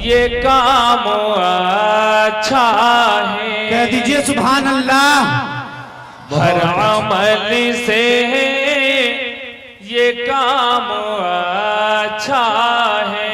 ये काम अच्छा है। कह दीजिए सुभान अल्लाह। हर अमल से ये काम अच्छा है।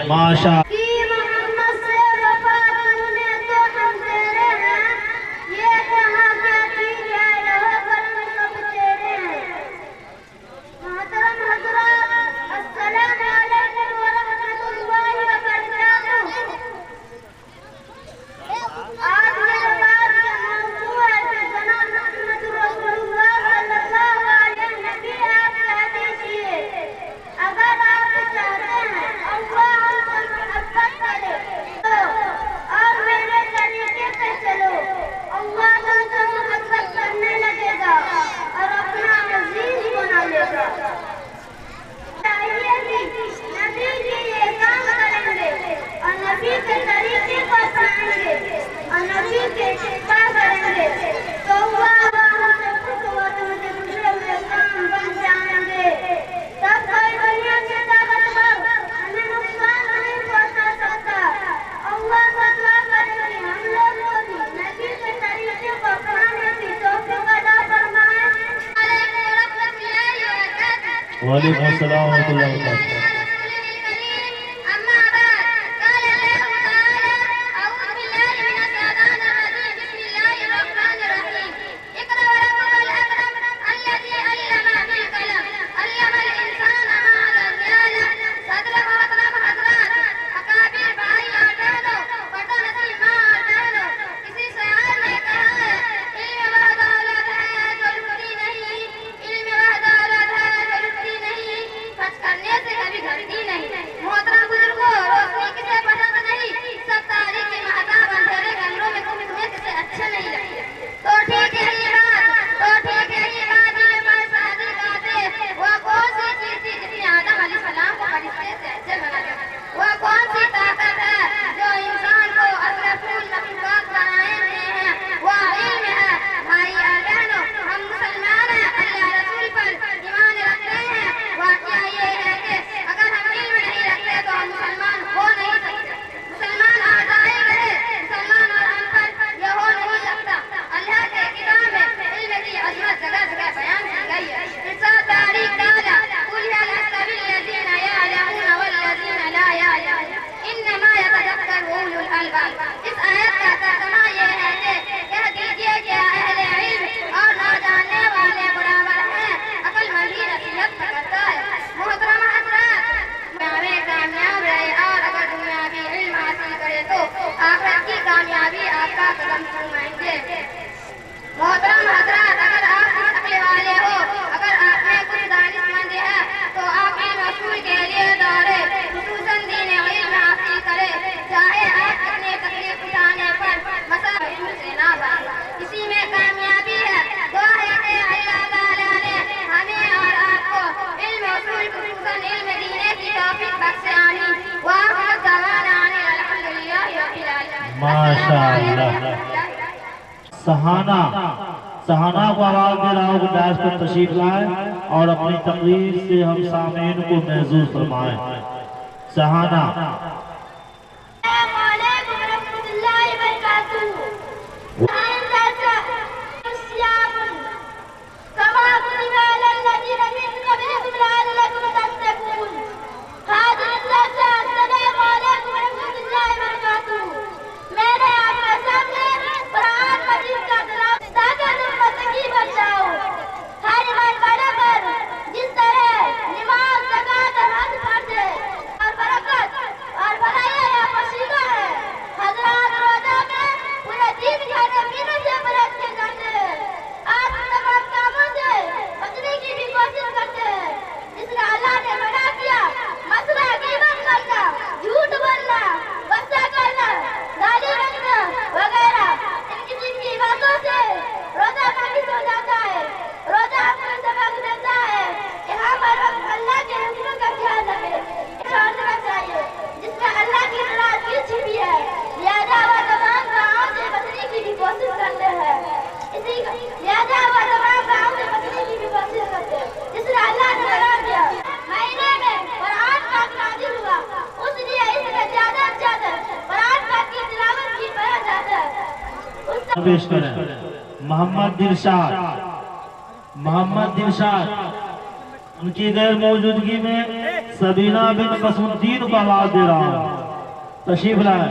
माशा वालेकुम अस्सलाम व रहमतुल्लाहि व बरकातहू। करने से कभी माशाअल्लाह। सहाना सहाना को आवाज दे रहा हूँ कि डांस पर तशरीफ लाए और अपनी तकरीर से हम सामीन को महसूस फरमाएं। सहाना। पेश करें मोहम्मद दिलशाद। उनकी गैर मौजूदगी में सबीना बिन कसमुद्दीन को आवाज दे रहा हूँ, तशरीफ लाए।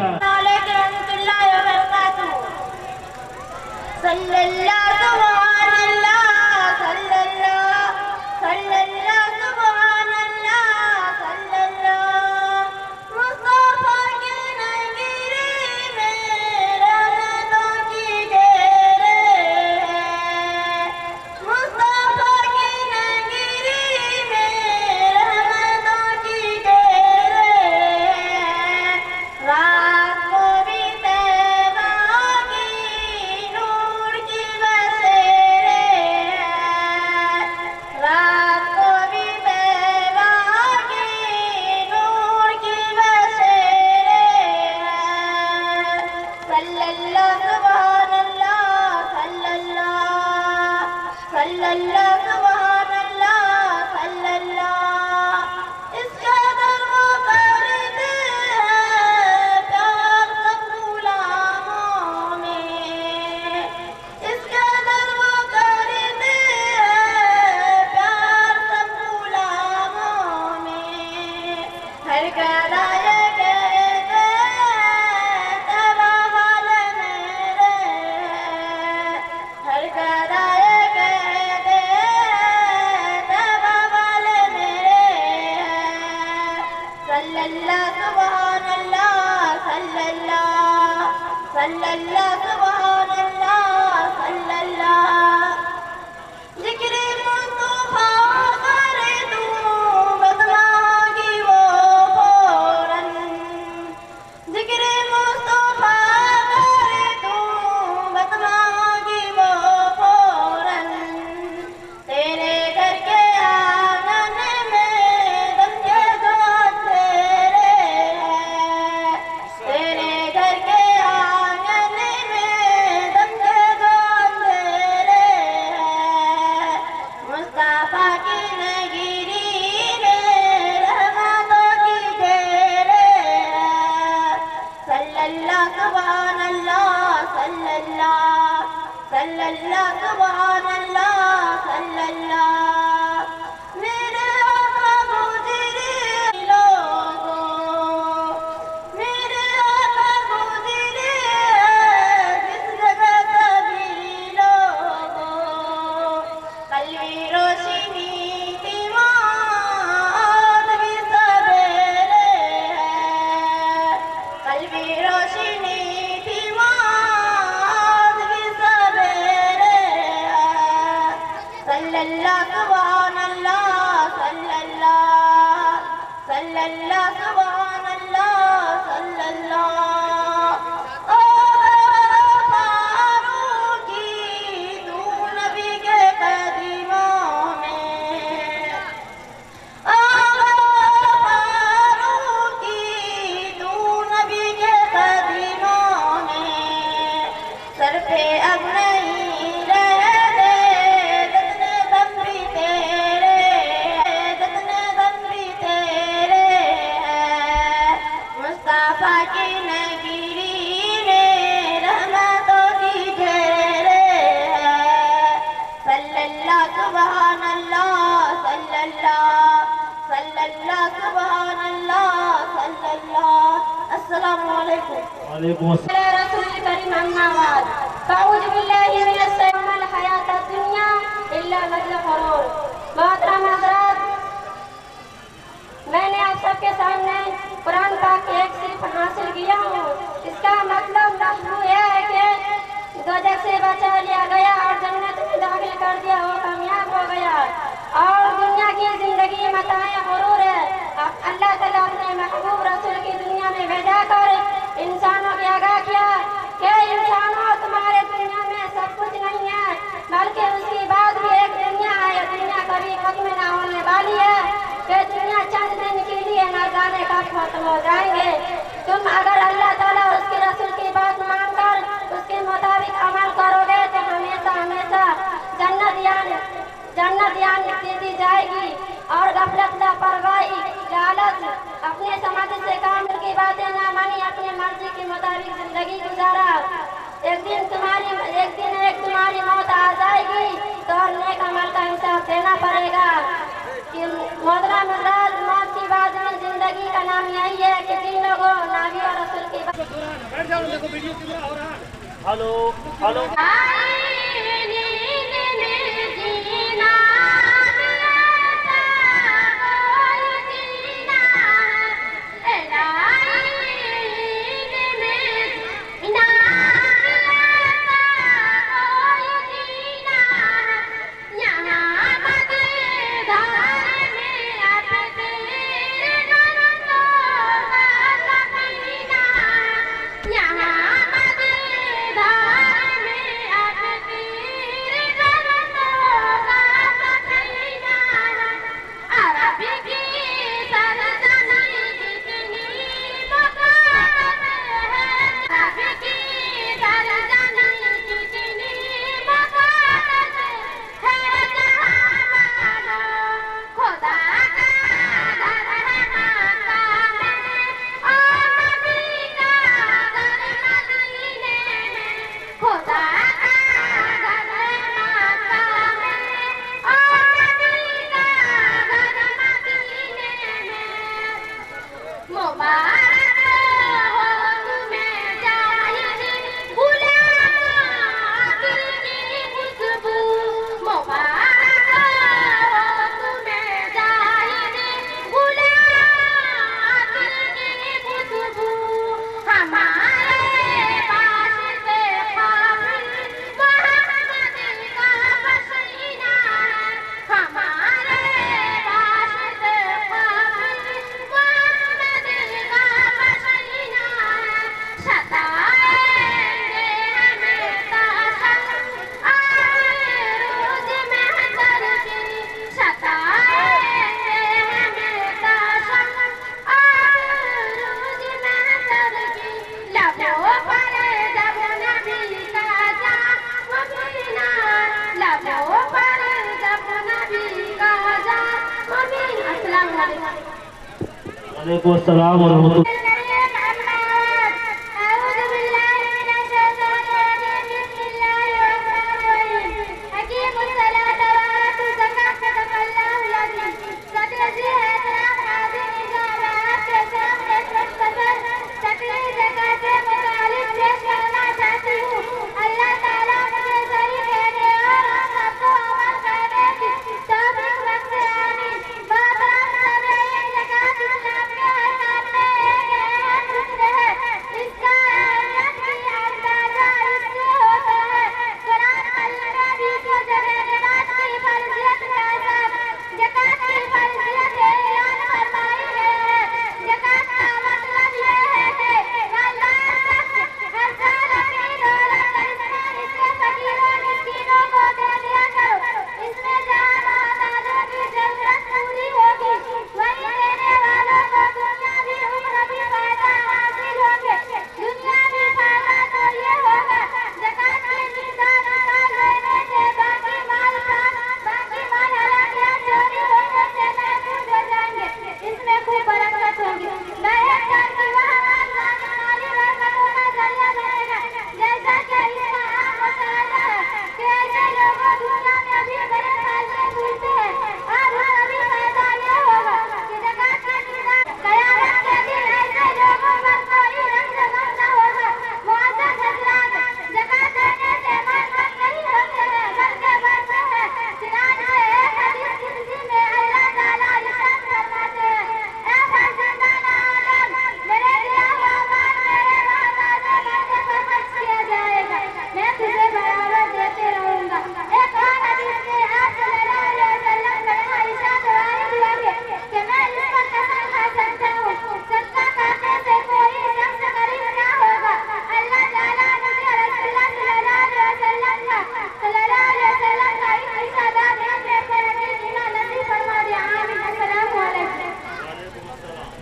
सुबहानल्लाह सल्लल्लाह सल्लल्लाह सुबहानल्लाह सल्लल्लाह। अस्सलामु अलैकुम। वालेकुम अस्सलाम। रसूल करीम अम्मा बाद अऊज़ु बिल्लाहि मिनश शैतानिर हयात दुनिया इल्ला मजल फरूर। मोहतरम हज़रात, मैंने आप सबके सामने कुरान पाक की एक सिर्फ हासिल किया हूँ। इसका मतलब लफ्ज़ यह है कि दोज़ख से बचा लिया गया और जन्नत में दाखिल कर दिया, वो कामयाब हो गया। और दुनिया की जिंदगी मताए गुरूर है। अल्लाह ताला अपने महबूब रसूल की दुनिया में भेजा कर इंसानों की आगाह किया कि इंसानों, तुम्हारे दुनिया में सब कुछ नहीं है, बल्कि उसके बाद भी एक दुनिया है। यह दुनिया कभी खत्म न होने वाली है कि दुनिया चंद दिन के लिए न जाने कब खत्म हो जाएंगे। तुम अगर अल्लाह ताला और उसके रसूल की बात मानकर उसके मुताबिक अमल करोगे तो हमेशा हमेशा जन्नत यानी दी जाएगी। और गफलत, लापरवाही, लालच, अपने समझ से काम की बातें न मानी, अपने मर्जी के मुताबिक जिंदगी गुजारा। एक दिन तुम्हारी मौत आ जाएगी तो नेक अमल का हिसाब देना पड़ेगा। मोहतरम हज़रात, मौत के बाद में जिंदगी का नाम यही है कि जिन लोगों नबी और रसूल की हेलो हेलो। वालेकुम अस्सलाम व रहमतुल्लाह। अल्लाह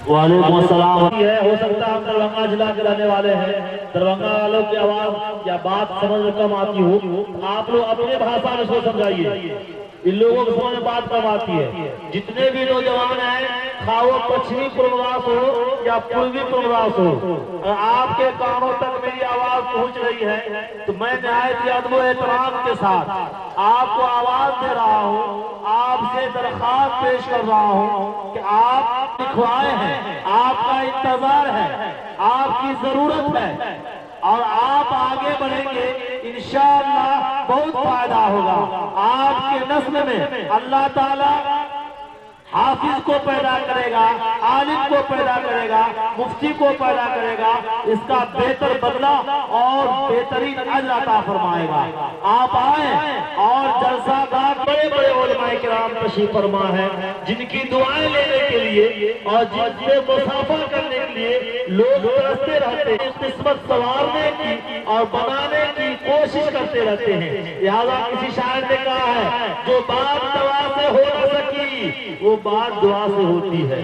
वालेकुम अस्सलाम है। हो सकता है हम दरभंगा जिला के रहने वाले हैं, दरभंगा वालों की आवाज या बात समझ में कम आती हो, आप लोग अपने भाषा में इसको समझाइए। इन लोगों को समझ में बात कम आती है। जितने भी नौजवान हैं, खा वो पश्चिमी पूर्वास हो या पूर्वी पूर्वास हो, आपके कानों तक मेरी आवाज पहुंच रही है तो मैं निहायत अदब एहतराम के साथ आपको आवाज दे रहा हूँ, आपसे दरखास्त पेश कर रहा हूँ कि आप लिखवाए हैं, आपका इंतजार है, आपकी जरूरत है और आप आगे बढ़ेंगे इंशाअल्लाह बहुत फायदा होगा। आपके नस्ल में अल्लाह ताला हाफिज को पैदा करेगा, आलिम को पैदा करेगा, मुफ्ती को पैदा करेगा, इसका बेहतर बदला और बेहतरीन अजर अता फरमाएगा। आप आए और जलसागाह बड़े बड़े उलमाए किराम तशरीफ फरमा है, जिनकी दुआएं लेने के लिए और जिनसे मुसाफा करने के लिए लोग तरसते रहते हैं, किस्मत संवारने की और बनाने की कोशिश करते रहते हैं। लिहाजा किसी शायर ने कहा है, जो बात दवा से हो न सकी वो बात दुआ से होती है।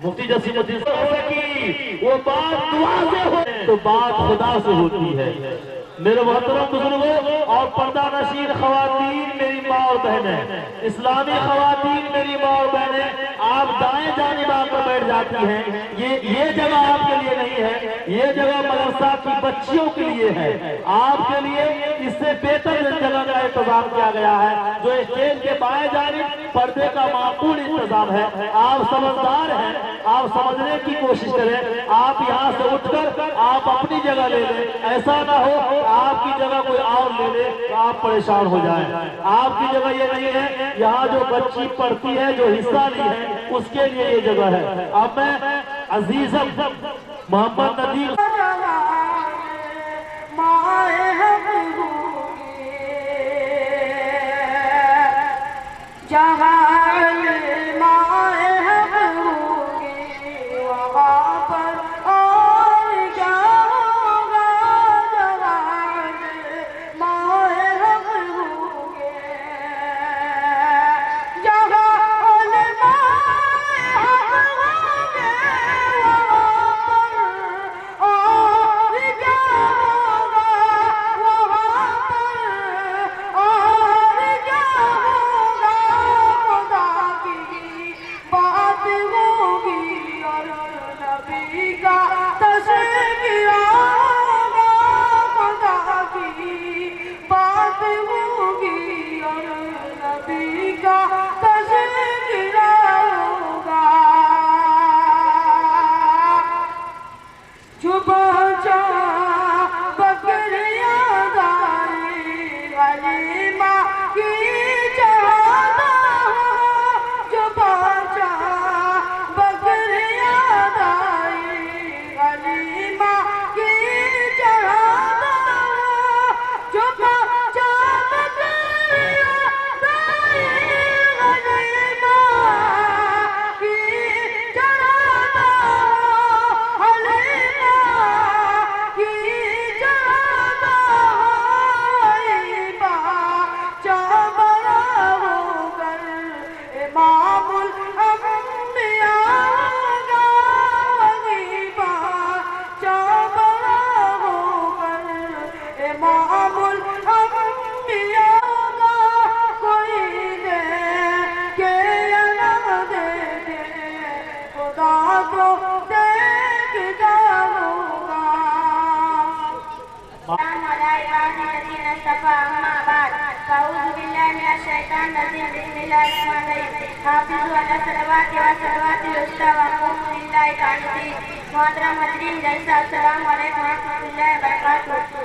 मुफ्ती जसीमुद्दीन से हो सकी वो बात दुआ से हो तो बात खुदा से होती है। मेरे मोहतरम बुजुर्गों और पर्दा नशीन खवातीन मेरी माँ और बहनें, इस्लामी खवातीन मेरी माँ और बहनें, आप दाएं जानिब आकर बैठ जाती हैं। ये जगह आपके लिए नहीं है, ये जगह मदरसा की बच्चियों के लिए है। आपके लिए इससे बेहतर जगह का इंतजाम किया गया है, जो स्टेज के बाएं जानिब पर्दे का माकूल इंतजाम है। आप समझदार हैं, आप समझने की कोशिश करें। आप यहाँ से उठकर आप अपनी जगह ले लें, ऐसा ना हो आपकी जगह कोई और ले ले तो आप परेशान हो जाएं। आपकी जगह ये नहीं है, यहाँ जो बच्ची पढ़ती है, जो हिस्सा ली है, उसके लिए ये जगह है। अब मैं अजीजम मोहम्मद नदीर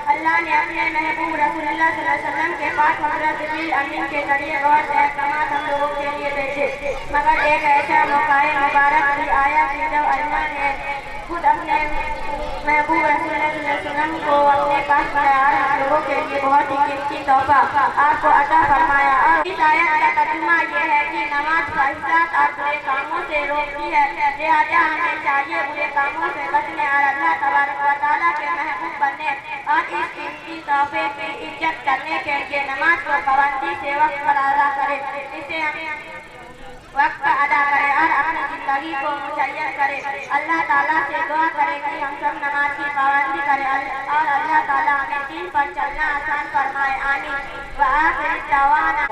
अल्लाह ने अपने महबूब रसूलुल्लाह सल्लल्लाहु अलैहि वसल्लम के पास हज़रत जिब्रील अमीन के जरिए बहुत से अहकामात हम लोगों के लिए भेजे, मगर एक ऐसा मौका मुबारक भी आया कि जब अल्लाह ने खुद अपने महबूब रसूलुल्लाह सल्लल्लाहु अलैहि वसल्लम को अपने पास बुलाया और हम लोगों के लिए बहुत ही कीमती तोहफा आपको अता फरमाया। और इस आयत का तर्जुमा ये है कि नमाज ख्वाहिशात और बुरे कामों से रोकती है, लिहाजा हमें चाहिए बुरे कामों से बचने और अल्लाह तबारक व तआला के महबूब बनने और इस कीमती तोहफे की इज्जत करने के लिए नमाज को पाबंदी से वक्त पर अदा करें, इसे हम वक्त पर अदा करें और अपनी सभी को मुहैया करे। अल्लाह ताला से दुआ करे कि हम सब नमाज की पाबंदी करें और अल्लाह ताला हमें दीन पर चलना आसान फरमाए। आमीन। व आखिर दवाना